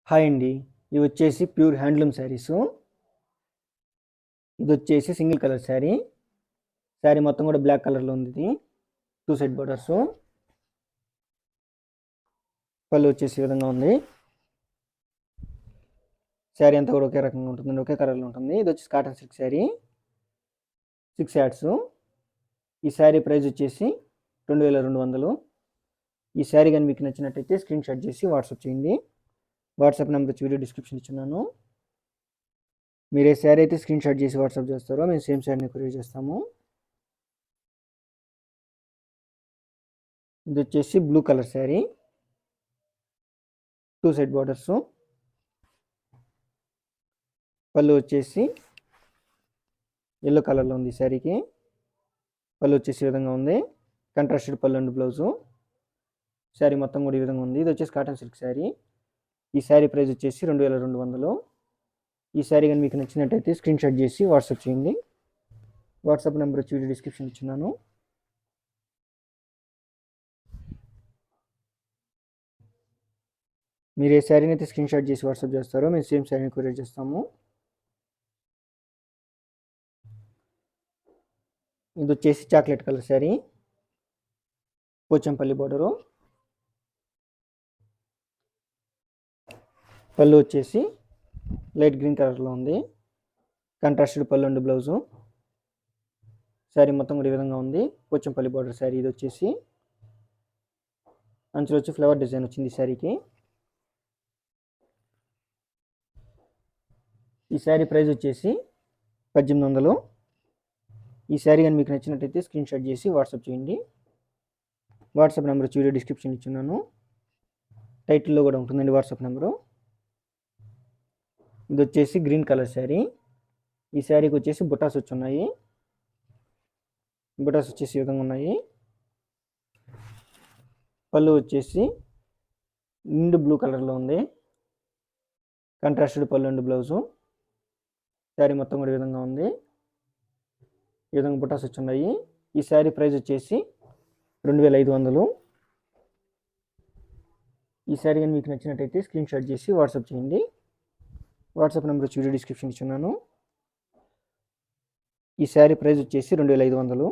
Hi అండి. ఇవి వచ్చేసి ప్యూర్ హ్యాండ్లూమ్ శారీసు. ఇది వచ్చేసి సింగిల్ కలర్ శారీ. శారీ మొత్తం కూడా బ్లాక్ కలర్లో ఉంది. ఇది 2 సైడ్ బోర్డర్స్. పళ్ళు వచ్చేసి ఈ విధంగా ఉంది. శారీ అంతా కూడా ఒకే రకంగా ఉంటుందండి, ఒకే కలర్లో ఉంటుంది. ఇది వచ్చేసి కాటన్ సిల్క్ శారీ, 6 యాడ్స్. ఈ శారీ ప్రైస్ వచ్చేసి 2200. ఈ శారీ కానీ మీకు నచ్చినట్టయితే స్క్రీన్ షాట్ చేసి వాట్సాప్ చేయండి. వాట్సాప్ నెంబర్ వచ్చి వీడియో డిస్క్రిప్షన్ ఇచ్చున్నాను. మీరు ఏ శారీ అయితే స్క్రీన్ షాట్ చేసి వాట్సాప్ చేస్తారో మేము సేమ్ శారీని కొరియర్ చేస్తాము. ఇది వచ్చేసి blue colour sari, 2 side borders. పళ్ళు వచ్చేసి ఎల్లో కలర్లో ఉంది. శారీకి పళ్ళు వచ్చేసి ఈ విధంగా ఉంది. కంట్రాస్టెడ్ పళ్ళు అండ్ బ్లౌజు. శారీ మొత్తం కూడా ఈ విధంగా ఉంది. ఇది వచ్చేసి కాటన్ సిల్క్ శారీ. ఈ శారీ ప్రైస్ వచ్చేసి 2200. ఈ శారీ కానీ మీకు నచ్చినట్టయితే స్క్రీన్ షాట్ చేసి వాట్సాప్ చేయండి. వాట్సాప్ నెంబర్ వచ్చి వీడియో డిస్క్రిప్షన్ ఇచ్చున్నాను. మీరు ఏ శారీని అయితే స్క్రీన్ షాట్ చేసి వాట్సాప్ చేస్తారో మేము సేమ్ శారీని కొరియర్ చేస్తాము. ఇది వచ్చేసి chocolate colour sari, Pochampalli border. పళ్ళు వచ్చేసి లైట్ గ్రీన్ కలర్లో ఉంది. కంట్రాస్టెడ్ పళ్ళు అండ్ బ్లౌజు. శారీ మొత్తం కూడా ఈ విధంగా ఉంది. పోచంపల్లి బోర్డర్ శారీ. ఇది వచ్చేసి అంచులో వచ్చి ఫ్లవర్ డిజైన్ వచ్చింది శారీకి. ఈ శారీ ప్రైస్ వచ్చేసి 1800. ఈ శారీ కానీ మీకు నచ్చినట్టయితే స్క్రీన్ షాట్ చేసి వాట్సాప్ చేయండి. వాట్సాప్ నెంబర్ వచ్చి వీడియో డిస్క్రిప్షన్ ఇచ్చున్నాను. టైటిల్లో కూడా ఉంటుందండి వాట్సాప్ నెంబరు. ఇది వచ్చేసి గ్రీన్ కలర్ శారీ. ఈ శారీకి వచ్చేసి బుటాస్ వచ్చి ఉన్నాయి. బుటాస్ వచ్చేసి ఈ విధంగా ఉన్నాయి. పళ్ళు వచ్చేసి నిండు బ్లూ కలర్లో ఉంది. కంట్రాస్టెడ్ పళ్ళు అండ్ బ్లౌజు. శారీ మొత్తం కూడా ఈ విధంగా ఉంది. ఈ విధంగా బుటాస్ వచ్చి ఉన్నాయి. ఈ శారీ ప్రైస్ వచ్చేసి 2500. ఈ శారీ కానీ మీకు నచ్చినట్టయితే స్క్రీన్ షాట్ చేసి వాట్సాప్ చేయండి. వాట్సాప్ నెంబర్ వచ్చి వీడియో డిస్క్రిప్షన్ ఇచ్చున్నాను. ఈ శారీ ప్రైస్ వచ్చేసి 2500.